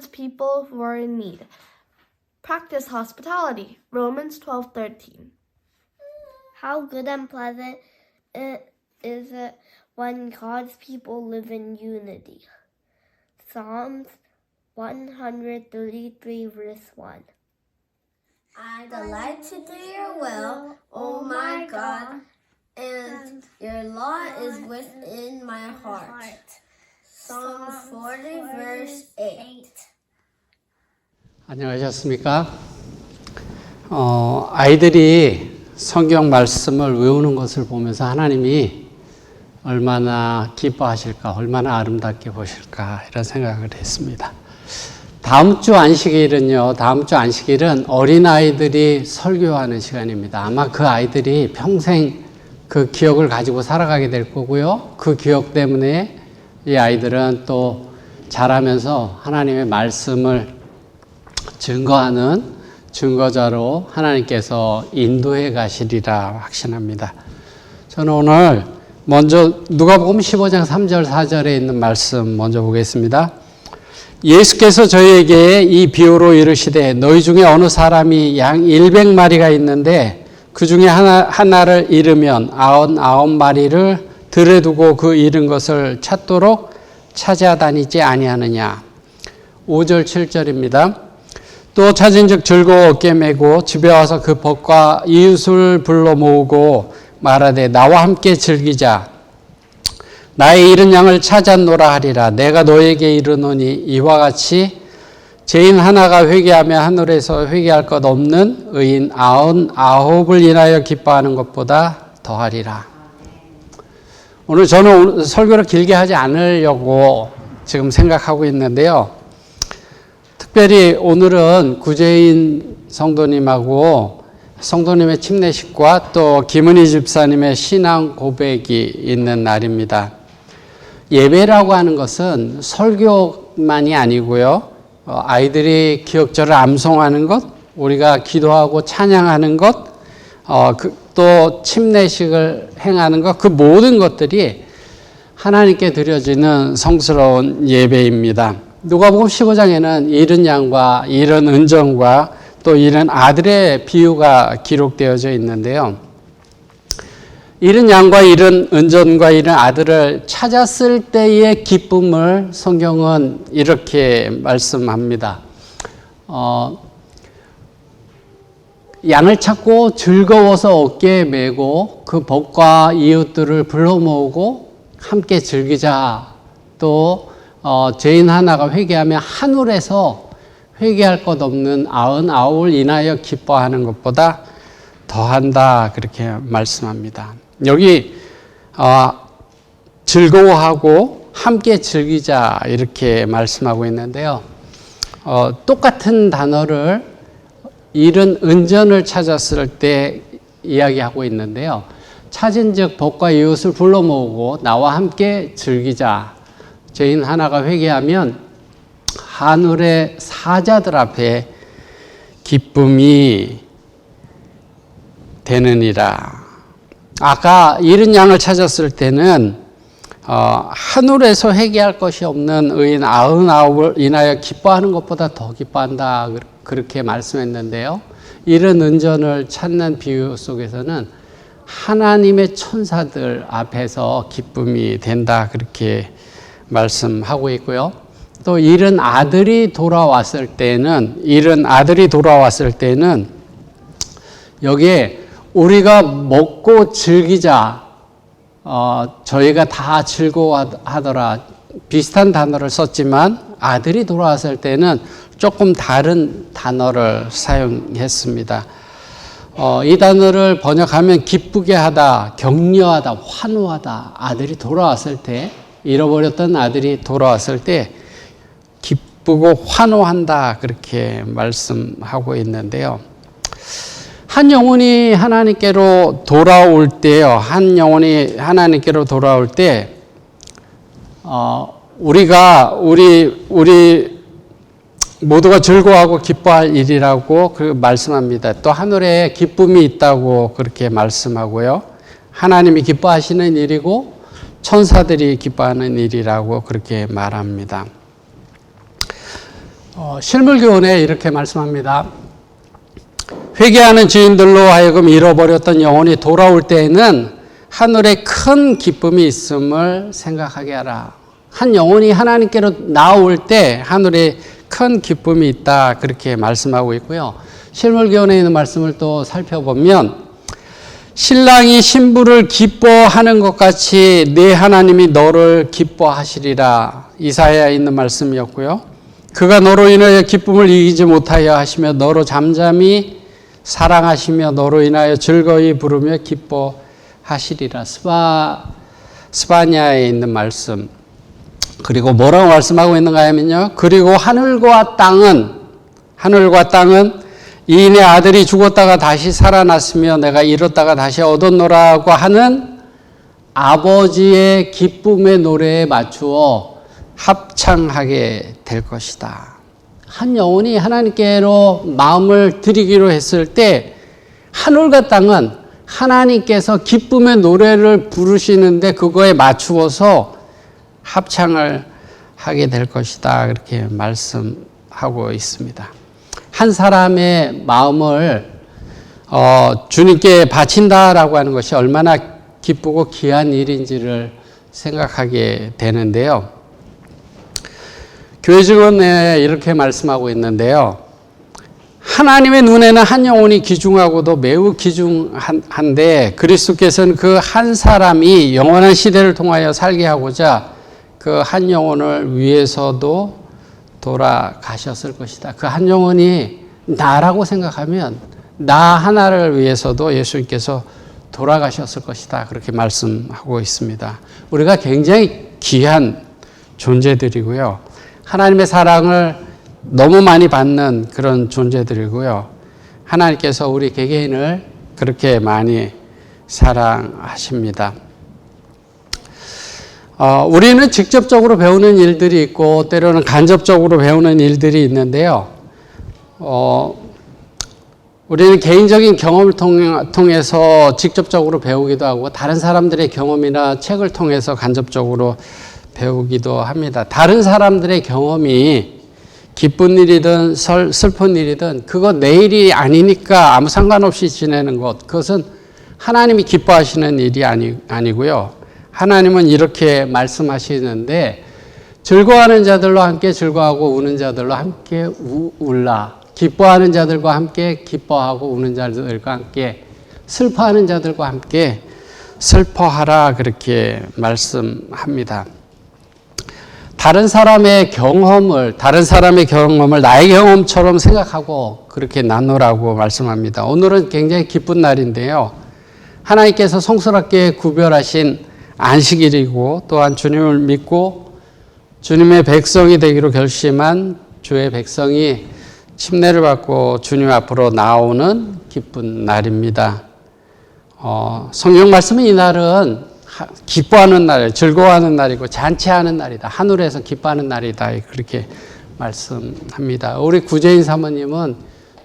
God's people who are in need. Practice hospitality. Romans 12:13. How good and pleasant is it when God's people live in unity. Psalms 133 verse 1. I delight to do your will, O my God, and your law is within my heart. Psalm 40 verse 8. 안녕하셨습니까? 아이들이 성경 말씀을 외우는 것을 보면서 하나님이 얼마나 기뻐하실까, 얼마나 아름답게 보실까 이런 생각을 했습니다. 다음 주 안식일은요, 다음 주 안식일은 어린아이들이 설교하는 시간입니다. 아마 그 아이들이 평생 그 기억을 가지고 살아가게 될 거고요. 그 기억 때문에 이 아이들은 또 자라면서 하나님의 말씀을 증거하는 증거자로 하나님께서 인도해 가시리라 확신합니다. 저는 오늘 먼저 누가복음 15장 3절 4절에 있는 말씀 먼저 보겠습니다. 예수께서 저희에게 이 비유로 이르시되 너희 중에 어느 사람이 양 100마리가 있는데 그 중에 하나를 잃으면 99마리를 들에 두고 그 잃은 것을 찾도록 찾아다니지 아니하느냐. 5절 7절입니다. 또 찾은즉 즐거워 어깨 메고 집에 와서 그 벗과 이웃을 불러 모으고 말하되 나와 함께 즐기자. 나의 잃은 양을 찾았노라 하리라. 내가 너에게 이르노니 이와 같이 죄인 하나가 회개하며 하늘에서 회개할 것 없는 의인 99을 인하여 기뻐하는 것보다 더하리라. 오늘 저는 설교를 길게 하지 않으려고 지금 생각하고 있는데요. 특별히 오늘은 구재인 성도님하고 성도님의 침례식과 또 김은희 집사님의 신앙 고백이 있는 날입니다. 예배라고 하는 것은 설교만이 아니고요. 아이들이 기억절을 암송하는 것, 우리가 기도하고 찬양하는 것, 또 침례식을 행하는 것, 그 모든 것들이 하나님께 드려지는 성스러운 예배입니다. 누가복음 15장에는 잃은 양과 잃은 은전과 또 잃은 아들의 비유가 기록되어져 있는데요. 잃은 양과 잃은 은전과 잃은 아들을 찾았을 때의 기쁨을 성경은 이렇게 말씀합니다. 양을 찾고 즐거워서 어깨에 메고 그 벗과 이웃들을 불러 모으고 함께 즐기자. 또 죄인 하나가 회개하며 하늘에서 회개할 것 없는 99을 인하여 기뻐하는 것보다 더한다. 그렇게 말씀합니다. 여기 즐거워하고 함께 즐기자 이렇게 말씀하고 있는데요. 똑같은 단어를 잃은 은전을 찾았을 때 이야기하고 있는데요. 찾은즉 벗과 이웃을 불러 모으고 나와 함께 즐기자. 죄인 하나가 회개하면 하늘의 사자들 앞에 기쁨이 되느니라. 아까 잃은 양을 찾았을 때는 하늘에서 회개할 것이 없는 의인 99을 인하여 기뻐하는 것보다 더 기뻐한다. 그렇게 말씀했는데요. 잃은 은전을 찾는 비유 속에서는 하나님의 천사들 앞에서 기쁨이 된다. 그렇게 말씀하고 있고요. 또 잃은 아들이 돌아왔을 때는 여기에 우리가 먹고 즐기자, 저희가 다 즐거워하더라. 비슷한 단어를 썼지만 아들이 돌아왔을 때는 조금 다른 단어를 사용했습니다. 이 단어를 번역하면 기쁘게 하다, 격려하다, 환호하다. 아들이 돌아왔을 때, 잃어버렸던 아들이 돌아왔을 때 기쁘고 환호한다. 그렇게 말씀하고 있는데요. 한 영혼이 하나님께로 돌아올 때요. 우리 모두가 즐거워하고 기뻐할 일이라고 그 말씀합니다. 또 하늘에 기쁨이 있다고 그렇게 말씀하고요. 하나님이 기뻐하시는 일이고 천사들이 기뻐하는 일이라고 그렇게 말합니다. 실물교훈에 이렇게 말씀합니다. 회개하는 주인들로 하여금 잃어버렸던 영혼이 돌아올 때에는 하늘에 큰 기쁨이 있음을 생각하게 하라. 한 영혼이 하나님께로 나올 때 하늘에 큰 기쁨이 있다, 그렇게 말씀하고 있고요. 실물교훈에 있는 말씀을 또 살펴보면 신랑이 신부를 기뻐하는 것 같이 네 하나님이 너를 기뻐하시리라, 이사야에 있는 말씀이었고요. 그가 너로 인하여 기쁨을 이기지 못하여 하시며 너로 잠잠히 사랑하시며 너로 인하여 즐거이 부르며 기뻐하시리라. 스바냐에 있는 말씀. 그리고 뭐라고 말씀하고 있는가 하면요. 그리고 하늘과 땅은 이인의 아들이 죽었다가 다시 살아났으며 내가 잃었다가 다시 얻었노라고 하는 아버지의 기쁨의 노래에 맞추어 합창하게 될 것이다. 한 영혼이 하나님께로 마음을 드리기로 했을 때 하늘과 땅은 하나님께서 기쁨의 노래를 부르시는데 그거에 맞추어서 합창을 하게 될 것이다, 그렇게 말씀하고 있습니다. 한 사람의 마음을 주님께 바친다라고 하는 것이 얼마나 기쁘고 귀한 일인지를 생각하게 되는데요. 교회 증언에 이렇게 말씀하고 있는데요. 하나님의 눈에는 한 영혼이 귀중하고도 매우 귀중한데 그리스도께서는 그 한 사람이 영원한 시대를 통하여 살게 하고자 그 한 영혼을 위해서도 돌아가셨을 것이다. 그 한 영혼이 나라고 생각하면 나 하나를 위해서도 예수님께서 돌아가셨을 것이다, 그렇게 말씀하고 있습니다. 우리가 굉장히 귀한 존재들이고요. 하나님의 사랑을 너무 많이 받는 그런 존재들이고요. 하나님께서 우리 개개인을 그렇게 많이 사랑하십니다. 우리는 직접적으로 배우는 일들이 있고 때로는 간접적으로 배우는 일들이 있는데요. 우리는 개인적인 경험을 통해서 직접적으로 배우기도 하고 다른 사람들의 경험이나 책을 통해서 간접적으로 배우기도 합니다. 다른 사람들의 경험이 기쁜 일이든 슬픈 일이든 그거 내 일이 아니니까 아무 상관없이 지내는 것, 그것은 하나님이 기뻐하시는 일이 아니고요. 하나님은 이렇게 말씀하시는데 즐거워하는 자들로 함께 즐거워하고 우는 자들로 함께 울라. 기뻐하는 자들과 함께 기뻐하고 우는 자들과 함께 슬퍼하는 자들과 함께 슬퍼하라, 그렇게 말씀합니다. 다른 사람의 경험을 나의 경험처럼 생각하고 그렇게 나누라고 말씀합니다. 오늘은 굉장히 기쁜 날인데요. 하나님께서 성스럽게 구별하신 안식일이고 또한 주님을 믿고 주님의 백성이 되기로 결심한 주의 백성이 침례를 받고 주님 앞으로 나오는 기쁜 날입니다. 성경 말씀은 이 날은 기뻐하는 날, 즐거워하는 날이고 잔치하는 날이다. 하늘에서 기뻐하는 날이다. 그렇게 말씀합니다. 우리 구재인 사모님은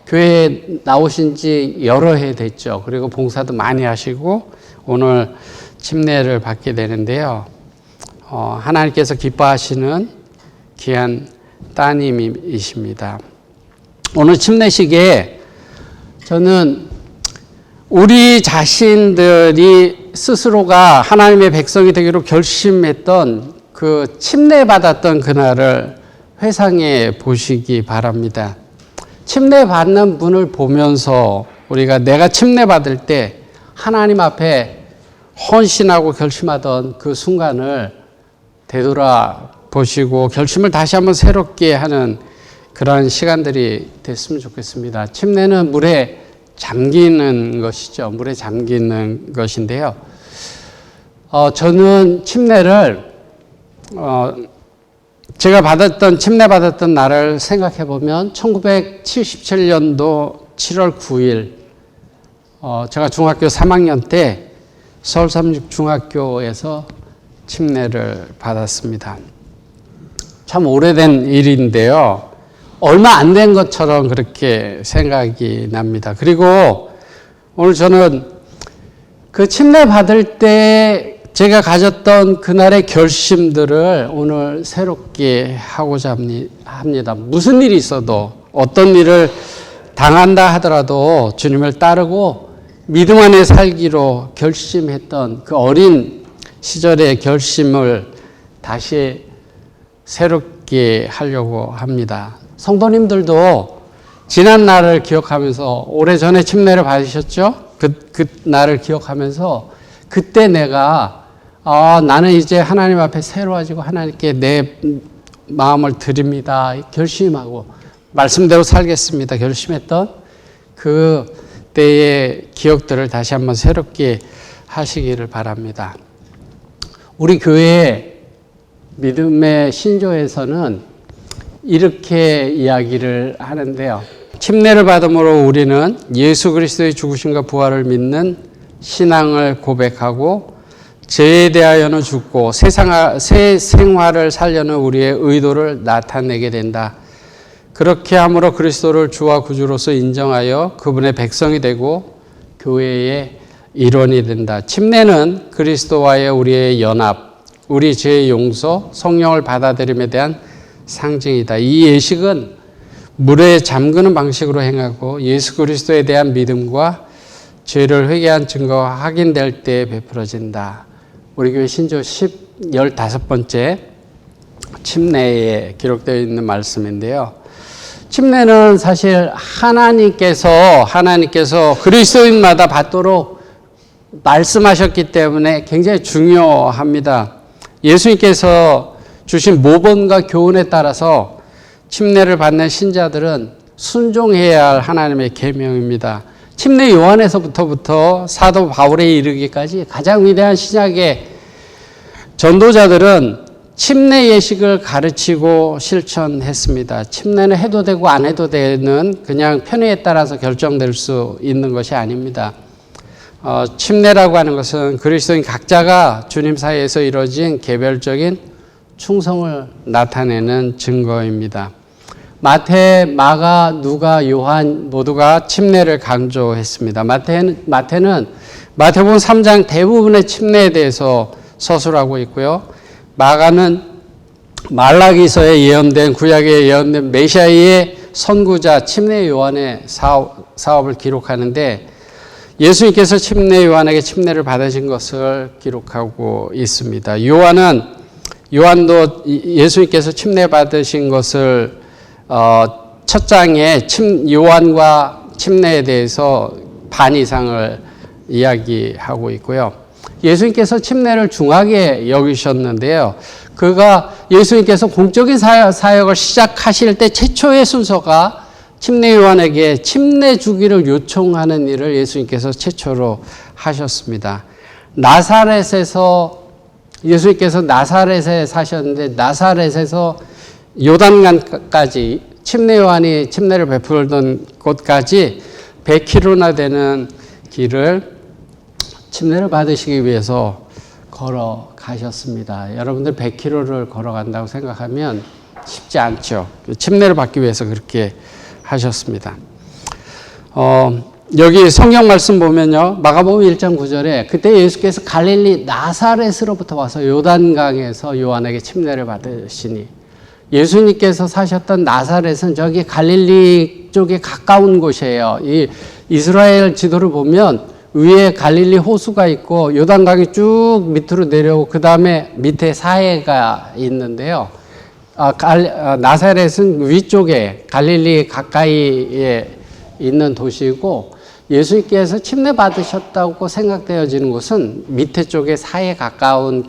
교회에 나오신 지 여러 해 됐죠. 그리고 봉사도 많이 하시고 오늘 침례를 받게 되는데요. 하나님께서 기뻐하시는 귀한 따님이십니다. 오늘 침례식에 저는 우리 자신들이 스스로가 하나님의 백성이 되기로 결심했던 그 침례받았던 그날을 회상해 보시기 바랍니다. 침례받는 분을 보면서 우리가 내가 침례받을 때 하나님 앞에 헌신하고 결심하던 그 순간을 되돌아 보시고 결심을 다시 한번 새롭게 하는 그런 시간들이 됐으면 좋겠습니다. 침례는 물에 잠기는 것이죠. 물에 잠기는 것인데요. 저는 침례를 제가 침례 받았던 날을 생각해 보면 1977년도 7월 9일 제가 중학교 3학년 때 서울 삼육중학교에서 침례를 받았습니다. 참 오래된 일인데요. 얼마 안 된 것처럼 그렇게 생각이 납니다. 그리고 오늘 저는 그 침례 받을 때 제가 가졌던 그날의 결심들을 오늘 새롭게 하고자 합니다. 무슨 일이 있어도 어떤 일을 당한다 하더라도 주님을 따르고 믿음 안에 살기로 결심했던 그 어린 시절의 결심을 다시 새롭게 하려고 합니다. 성도님들도 지난 날을 기억하면서 오래전에 침례를 받으셨죠? 그 날을 기억하면서 그때 내가 나는 이제 하나님 앞에 새로워지고 하나님께 내 마음을 드립니다. 결심하고 말씀대로 살겠습니다. 결심했던 그 때의 기억들을 다시 한번 새롭게 하시기를 바랍니다. 우리 교회 믿음의 신조에서는 이렇게 이야기를 하는데요. 침례를 받음으로 우리는 예수 그리스도의 죽으심과 부활을 믿는 신앙을 고백하고 죄에 대하여는 죽고 새 생활을 살려는 우리의 의도를 나타내게 된다. 그렇게 함으로 그리스도를 주와 구주로서 인정하여 그분의 백성이 되고 교회의 일원이 된다. 침례는 그리스도와의 우리의 연합, 우리 죄의 용서, 성령을 받아들임에 대한 상징이다. 이 예식은 물에 잠그는 방식으로 행하고 예수 그리스도에 대한 믿음과 죄를 회개한 증거가 확인될 때 베풀어진다. 우리 교회 신조 15번째 침례에 기록되어 있는 말씀인데요. 침례는 사실 하나님께서 그리스도인마다 받도록 말씀하셨기 때문에 굉장히 중요합니다. 예수님께서 주신 모범과 교훈에 따라서 침례를 받는 신자들은 순종해야 할 하나님의 계명입니다. 침례 요한에서부터 사도 바울에 이르기까지 가장 위대한 신약의 전도자들은 침례 예식을 가르치고 실천했습니다. 침례는 해도 되고 안 해도 되는 그냥 편의에 따라서 결정될 수 있는 것이 아닙니다. 침례라고 하는 것은 그리스도인 각자가 주님 사이에서 이루어진 개별적인 충성을 나타내는 증거입니다. 마태, 마가, 누가, 요한 모두가 침례를 강조했습니다. 마태는 마태복음 3장 대부분의 침례에 대해서 서술하고 있고요. 마가는 말라기서에 예언된 구약에 예언된 메시아의 선구자 침례 요한의 사업을 기록하는데 예수님께서 침례 요한에게 침례를 받으신 것을 기록하고 있습니다. 요한도 예수님께서 침례 받으신 것을 첫 장에 요한과 침례에 대해서 반 이상을 이야기하고 있고요. 예수님께서 침례를 중하게 여기셨는데요. 예수님께서 공적인 사역을 시작하실 때 최초의 순서가 침례 요한에게 침례 주기를 요청하는 일을 예수님께서 최초로 하셨습니다. 예수님께서 나사렛에 사셨는데 나사렛에서 요단강까지 침례 요한이 침례를 베풀던 곳까지 100km나 되는 길을 침례를 받으시기 위해서 걸어가셨습니다. 여러분들 100km를 걸어간다고 생각하면 쉽지 않죠. 침례를 받기 위해서 그렇게 하셨습니다. 여기 성경 말씀 보면요. 마가복음 1장 9절에 그때 예수께서 갈릴리 나사렛으로부터 와서 요단강에서 요한에게 침례를 받으시니 예수님께서 사셨던 나사렛은 저기 갈릴리 쪽에 가까운 곳이에요. 이 이스라엘 지도를 보면 위에 갈릴리 호수가 있고 요단강이 쭉 밑으로 내려오고 그 다음에 밑에 사해가 있는데요. 나사렛은 위쪽에 갈릴리 가까이에 있는 도시이고 예수님께서 침례 받으셨다고 생각되어지는 곳은 밑에 쪽에 사해에 가까운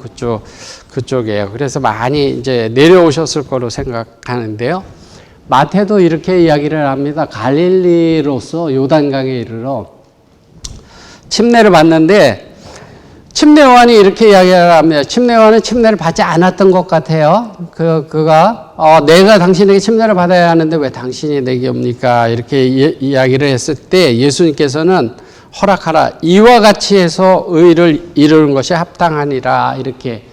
그쪽이에요. 그래서 많이 이제 내려오셨을 거로 생각하는데요. 마태도 이렇게 이야기를 합니다. 갈릴리로서 요단강에 이르러 침례를 받는데 침례 요한이 이렇게 이야기를 합니다. 침례 요한은 침례를 받지 않았던 것 같아요. 그가 내가 당신에게 침례를 받아야 하는데 왜 당신이 내게 옵니까? 이렇게 이야기를 했을 때 예수님께서는 허락하라. 이와 같이 해서 의를 이루는 것이 합당하니라. 이렇게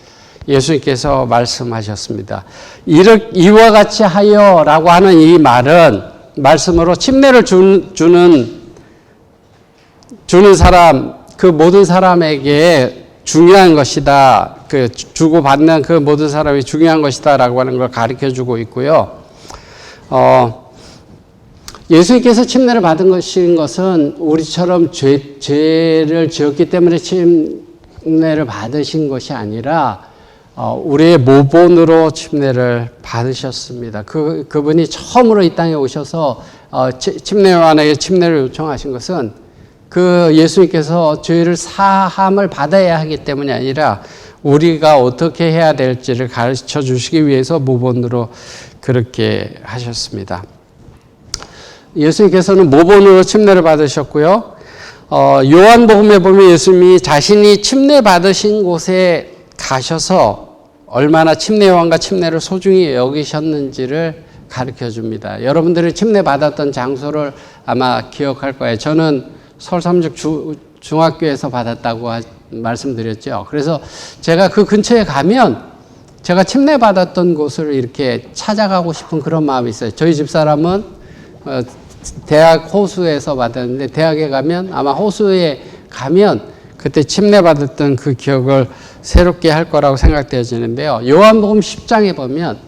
예수님께서 말씀하셨습니다. 이와 같이 하여라고 하는 이 말씀으로 침례를 주는 사람, 그 모든 사람에게 중요한 것이다. 그 주고받는 그 모든 사람이 중요한 것이다라고 하는 걸 가르쳐 주고 있고요. 예수님께서 침례를 받은 것은 우리처럼 죄를 지었기 때문에 침례를 받으신 것이 아니라 우리의 모본으로 침례를 받으셨습니다. 그분이 처음으로 이 땅에 오셔서 침례요한에게 침례를 요청하신 것은 그 예수님께서 죄를 사함을 받아야 하기 때문이 아니라 우리가 어떻게 해야 될지를 가르쳐 주시기 위해서 모본으로 그렇게 하셨습니다. 예수님께서는 모본으로 침례를 받으셨고요. 요한복음에 보면 예수님이 자신이 침례 받으신 곳에 가셔서 얼마나 침례요한과 침례를 소중히 여기셨는지를 가르쳐 줍니다. 여러분들이 침례 받았던 장소를 아마 기억할 거예요. 저는 서울 삼죽 중학교에서 받았다고 말씀드렸죠. 그래서 제가 그 근처에 가면 제가 침례 받았던 곳을 이렇게 찾아가고 싶은 그런 마음이 있어요. 저희 집사람은 대학 호수에서 받았는데 대학에 가면 아마 호수에 가면 그때 침례 받았던 그 기억을 새롭게 할 거라고 생각되어지는데요. 요한복음 10장에 보면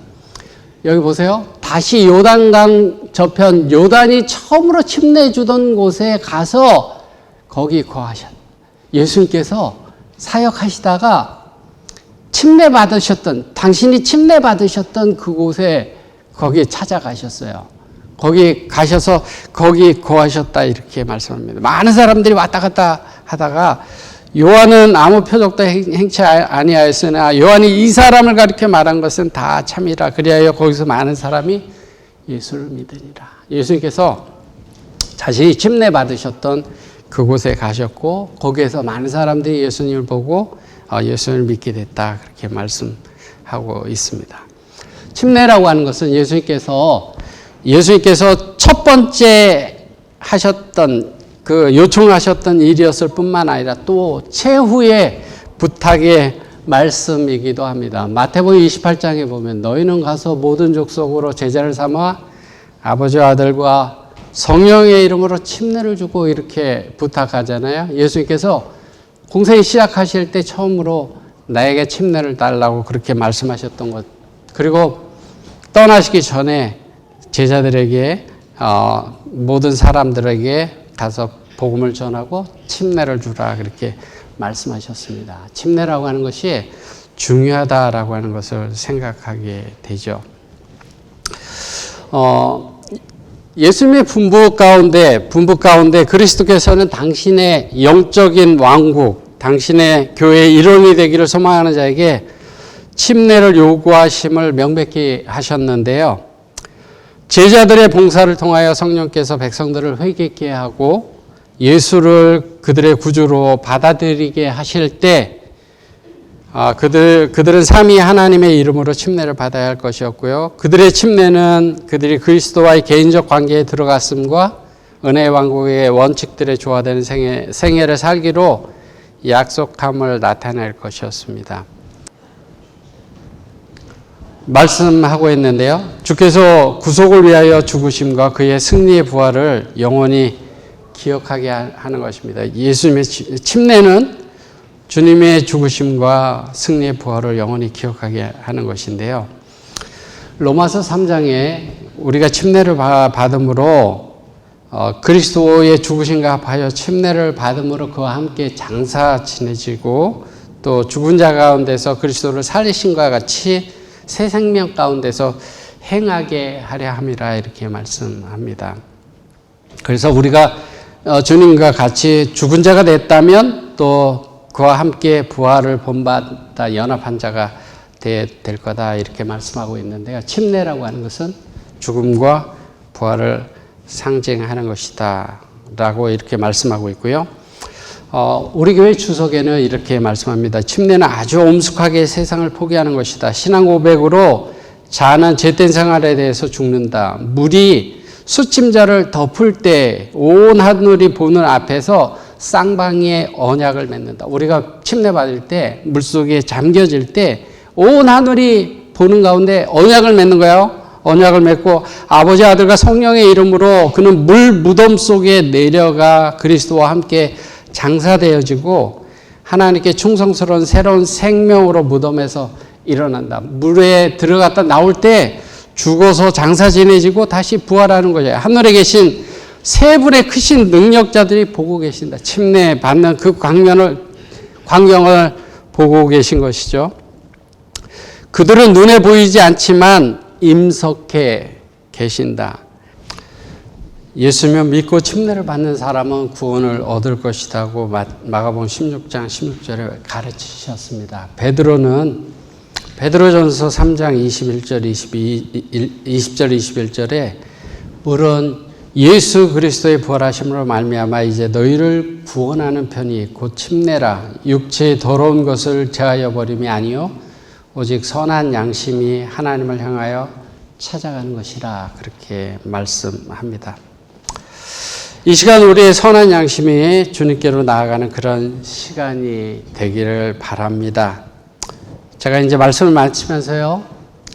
여기 보세요. 다시 요단강 저편 요단이 처음으로 침례 주던 곳에 가서 거기 거하셨. 예수님께서 사역하시다가 당신이 침례 받으셨던 그곳에 거기에 찾아가셨어요. 거기 가셔서 거기 거하셨다 이렇게 말씀합니다. 많은 사람들이 왔다 갔다 하다가 요한은 아무 표적도 행치 아니하였으나 요한이 이 사람을 가리켜 말한 것은 다 참이라. 그리하여 거기서 많은 사람이 예수를 믿으리라. 예수님께서 자신이 침례 받으셨던 그곳에 가셨고 거기에서 많은 사람들이 예수님을 보고 예수님을 믿게 됐다 그렇게 말씀하고 있습니다. 침례라고 하는 것은 예수님께서 첫 번째 하셨던 요청하셨던 일이었을 뿐만 아니라 또 최후의 부탁의 말씀이기도 합니다. 마태복음 28장에 보면 너희는 가서 모든 족속으로 제자를 삼아 아버지와 아들과 성령의 이름으로 침례를 주고 이렇게 부탁하잖아요. 예수님께서 공생이 시작하실 때 처음으로 나에게 침례를 달라고 그렇게 말씀하셨던 것. 그리고 떠나시기 전에 제자들에게 모든 사람들에게 가서 복음을 전하고 침례를 주라 그렇게 말씀하셨습니다. 침례라고 하는 것이 중요하다라고 하는 것을 생각하게 되죠. 예수님의 분부 가운데 그리스도께서는 당신의 영적인 왕국, 당신의 교회의 일원이 되기를 소망하는 자에게 침례를 요구하심을 명백히 하셨는데요. 제자들의 봉사를 통하여 성령께서 백성들을 회개케 하고 예수를 그들의 구주로 받아들이게 하실 때 그들은 삼위 하나님의 이름으로 침례를 받아야 할 것이었고요. 그들의 침례는 그들이 그리스도와의 개인적 관계에 들어갔음과 은혜의 왕국의 원칙들에 조화되는 생애를 살기로 약속함을 나타낼 것이었습니다. 말씀하고 있는데요. 주께서 구속을 위하여 죽으심과 그의 승리의 부활을 영원히 기억하게 하는 것입니다. 예수님의 침례는 주님의 죽으심과 승리의 부활을 영원히 기억하게 하는 것인데요. 로마서 3장에 우리가 침례를 받음으로 그리스도의 죽으심과 합하여 침례를 받음으로 그와 함께 장사 지내지고 또 죽은 자 가운데서 그리스도를 살리신과 같이 새 생명 가운데서 행하게 하려 함이라 이렇게 말씀합니다. 그래서 우리가 주님과 같이 죽은 자가 됐다면 또 그와 함께 부활을 본받아 연합한 자가 될 거다 이렇게 말씀하고 있는데요. 침례라고 하는 것은 죽음과 부활을 상징하는 것이다 라고 이렇게 말씀하고 있고요. 우리 교회 주석에는 이렇게 말씀합니다. 침례는 아주 엄숙하게 세상을 포기하는 것이다. 신앙 고백으로 자는 죄된 생활에 대해서 죽는다. 물이 수침자를 덮을 때 온 하늘이 보는 앞에서 쌍방이의 언약을 맺는다. 우리가 침례 받을 때 물속에 잠겨질 때 온 하늘이 보는 가운데 언약을 맺는 거예요. 언약을 맺고 아버지 아들과 성령의 이름으로 그는 물 무덤 속에 내려가 그리스도와 함께 장사되어지고 하나님께 충성스러운 새로운 생명으로 무덤에서 일어난다. 물에 들어갔다 나올 때 죽어서 장사 지내지고 다시 부활하는 거예요. 하늘에 계신 세 분의 크신 능력자들이 보고 계신다. 침례 받는 그 광경을 보고 계신 것이죠. 그들은 눈에 보이지 않지만 임석해 계신다. 예수님을 믿고 침례를 받는 사람은 구원을 얻을 것이라고 마가복음 16장 16절에 가르치셨습니다. 베드로전서 3장 21절 20절 21절에 물은 예수 그리스도의 부활하심으로 말미암아 이제 너희를 구원하는 편이 곧 침례라 육체의 더러운 것을 제하여 버림이 아니요 오직 선한 양심이 하나님을 향하여 찾아가는 것이라 그렇게 말씀합니다. 이 시간 우리의 선한 양심이 주님께로 나아가는 그런 시간이 되기를 바랍니다. 제가 이제 말씀을 마치면서요.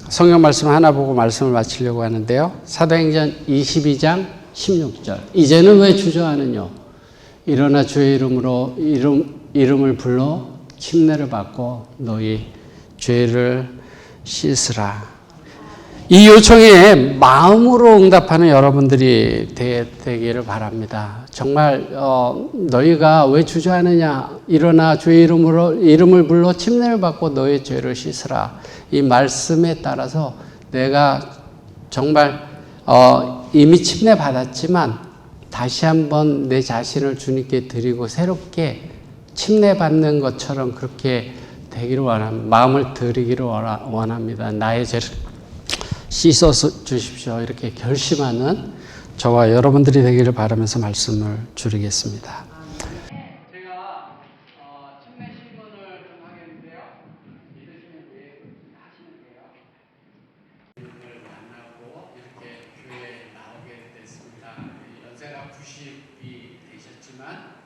성경 말씀 하나 보고 말씀을 마치려고 하는데요. 사도행전 22장 16절. 이제는 왜 주저하느냐? 일어나 주의 이름을 불러 침례를 받고 너희 죄를 씻으라. 이 요청에 마음으로 응답하는 여러분들이 되기를 바랍니다. 정말 너희가 왜 주저하느냐? 일어나 주의 이름을 불러 침례를 받고 너희 죄를 씻으라. 이 말씀에 따라서 내가 정말 이미 침례 받았지만 다시 한번 내 자신을 주님께 드리고 새롭게 침례 받는 것처럼 그렇게 되기를 원합니다. 마음을 드리기를 원합니다. 나의 죄를 씻어 주십시오. 이렇게 결심하는 저와 여러분들이 되기를 바라면서 말씀을 줄이겠습니다. 제가 침례 신문을 좀 하겠는데요. 믿으시면 하시면 돼요. 만나고 이렇게 교회에 나오게 됐습니다. 연세가 90이 되셨지만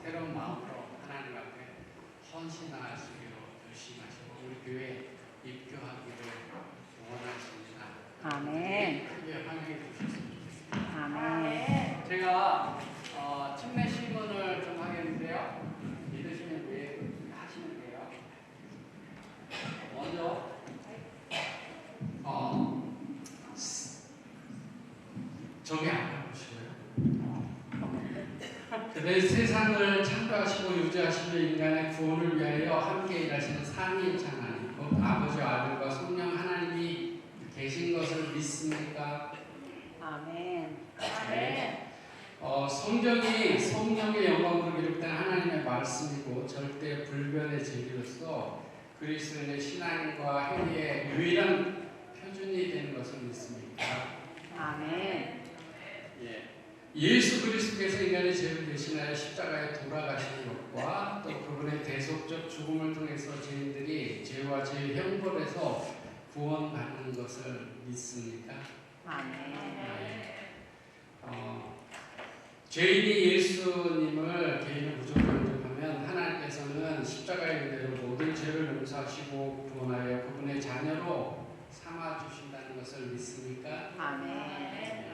새로운 마음으로 하나님 앞에 헌신하시기로 결심하시고 우리 교회에 입교하기를 원하십니다. 아멘. 크게 환영해 주셨으면 좋겠습니다. 아멘. 제가 침례 신문을 좀 하겠는데요. 믿으시면 하시면 돼요. 먼저 저기 안 가보시고요. 그대 세상을 창조하시고 유지하시며 인간의 구원을 위하여 함께 일하시는 삼위일체 하나님, 곧 아버지와 아들과 성령 하나님이 계신 것을 믿습니까? 아멘. 성경이 성령의 영광으로 기록된 하나님의 말씀이고 절대 불변의 진리로서 그리스도인의 신앙과 행위의 유일한 표준이 되는 것을 믿습니까? 아멘. 예수 그리스도께서 인간의 죄를 대신하여 십자가에 돌아가신 것과 또 그분의 대속적 죽음을 통해서 죄인들이 죄와 죄의 형벌에서 구원받는 것을 믿습니까? 아멘. 죄인이 예수님을 개인의 구주로 영접하면 하나님께서는 십자가의 은혜로 모든 죄를 용서하시고 구원하여 그분의 자녀로 삼아주신다는 것을 믿습니까? 아멘.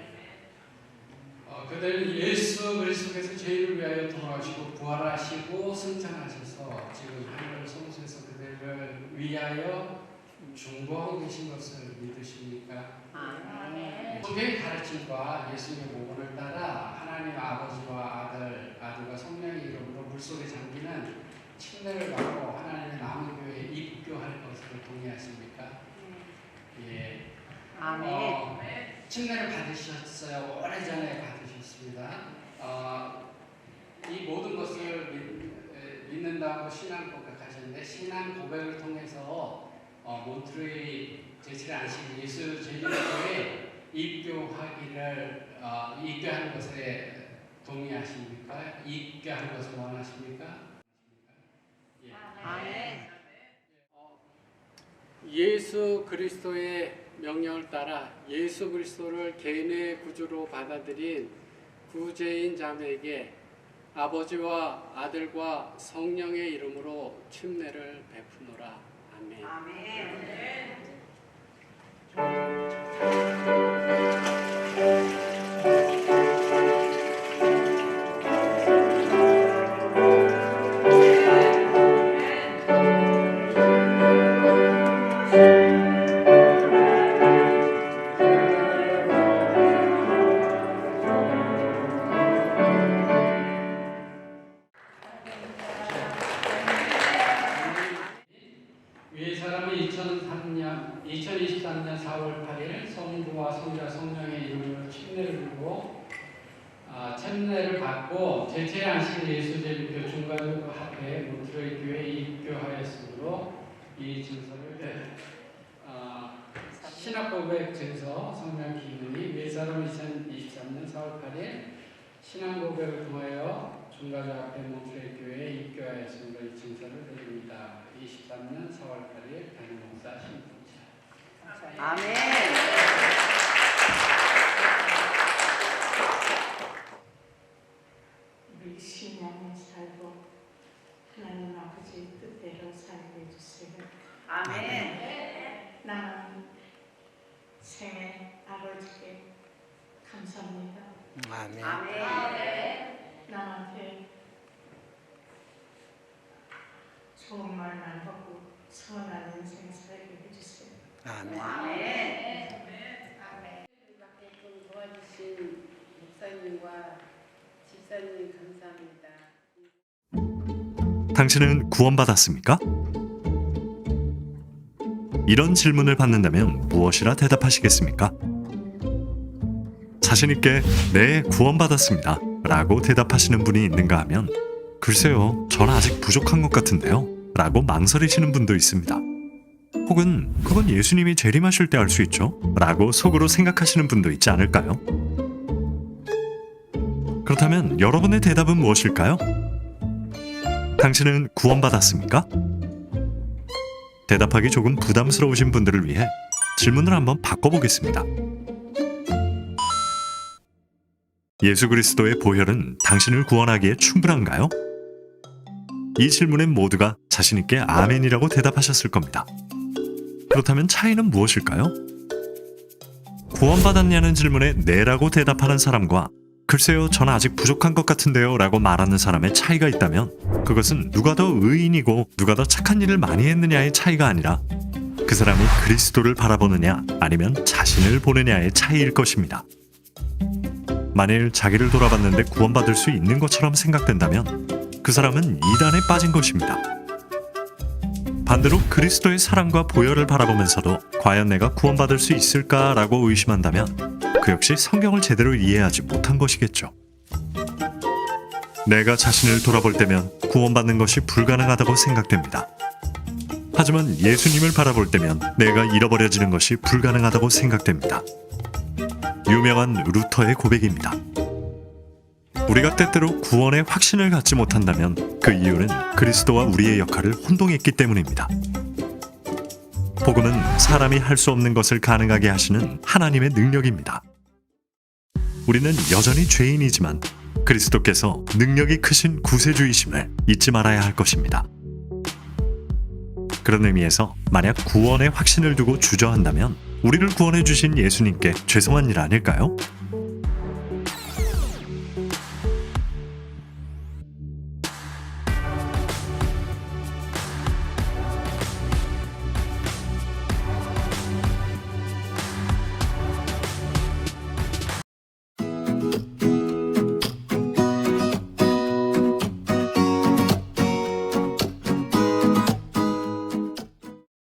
그들은 예수 그리스도께서 죄인을 위하여 돌아가시고 부활하시고 승천하셔서 지금 하늘 성소에서 그들을 위하여 중보하고 계신 것을 믿으십니까? 아멘. 성경의 가르침과 예수님의 모본을 따라 하나님 아버지와 아들과 성령의 이름으로 물속에 잠기는 침례를 받고 하나님의 남은 교회에 입교할 것을 동의하십니까? 예. 아멘. 침례를 받으셨어요. 오래전에 받으셨습니다. 이 모든 것을 믿는다고 신앙 고백하셨는데 신앙 고백을 통해서 몬트레이 제7안식 예수 제일교회에 입교하는 것에 동의하십니까? 입교하는 것을 원하십니까? 아멘. 예수 그리스도의 명령을 따라 예수 그리스도를 개인의 구주로 받아들인 구제인 자매에게 아버지와 아들과 성령의 이름으로 침례를 베푸노라. 아멘. 아멘. 첫례를 받고 제체하신 예수제일교 중간교회 합회 몬트레이 교회에 입교하였으므로 이 증서를 신학고백 증서 성명 기문이 윗사람 2023년 4월 8일 신앙고백을 통하여 중간교회 합회 몬트레이 교회에 입교하였으므로 이 증서를 드립니다. 23년 4월 8일 담임목사 신분자. 아멘. 우리 신앙을 살고 하나님 아버지 뜻대로 살게 해주세요. 아멘. 나는 생애 아버지께 감사합니다. 아멘. 아멘. 나한테 좋은 말만 하고 선한 인생 살게 해주세요. 아멘. 아멘. 도와주신 목사님과 집사님 감사합니다. 당신은 구원받았습니까? 이런 질문을 받는다면 무엇이라 대답하시겠습니까? 자신있게 네, 구원받았습니다 라고 대답하시는 분이 있는가 하면 글쎄요, 전 아직 부족한 것 같은데요 라고 망설이시는 분도 있습니다. 혹은 그건 예수님이 재림하실 때 알 수 있죠 라고 속으로 생각하시는 분도 있지 않을까요? 그렇다면 여러분의 대답은 무엇일까요? 당신은 구원받았습니까? 대답하기 조금 부담스러우신 분들을 위해 질문을 한번 바꿔보겠습니다. 예수 그리스도의 보혈은 당신을 구원하기에 충분한가요? 이 질문엔 모두가 자신있게 아멘이라고 대답하셨을 겁니다. 그렇다면 차이는 무엇일까요? 구원받았냐는 질문에 네라고 대답하는 사람과 글쎄요, 전 아직 부족한 것 같은데요 라고 말하는 사람의 차이가 있다면 그것은 누가 더 의인이고 누가 더 착한 일을 많이 했느냐의 차이가 아니라 그 사람이 그리스도를 바라보느냐 아니면 자신을 보느냐의 차이일 것입니다. 만일 자기를 돌아봤는데 구원받을 수 있는 것처럼 생각된다면 그 사람은 이단에 빠진 것입니다. 반대로 그리스도의 사랑과 보혈을 바라보면서도 과연 내가 구원받을 수 있을까라고 의심한다면 그 역시 성경을 제대로 이해하지 못한 것이겠죠. 내가 자신을 돌아볼 때면 구원받는 것이 불가능하다고 생각됩니다. 하지만 예수님을 바라볼 때면 내가 잃어버려지는 것이 불가능하다고 생각됩니다. 유명한 루터의 고백입니다. 우리가 때때로 구원의 확신을 갖지 못한다면 그 이유는 그리스도와 우리의 역할을 혼동했기 때문입니다. 복음은 사람이 할 수 없는 것을 가능하게 하시는 하나님의 능력입니다. 우리는 여전히 죄인이지만 그리스도께서 능력이 크신 구세주이심을 잊지 말아야 할 것입니다. 그런 의미에서 만약 구원의 확신을 두고 주저한다면 우리를 구원해 주신 예수님께 죄송한 일 아닐까요?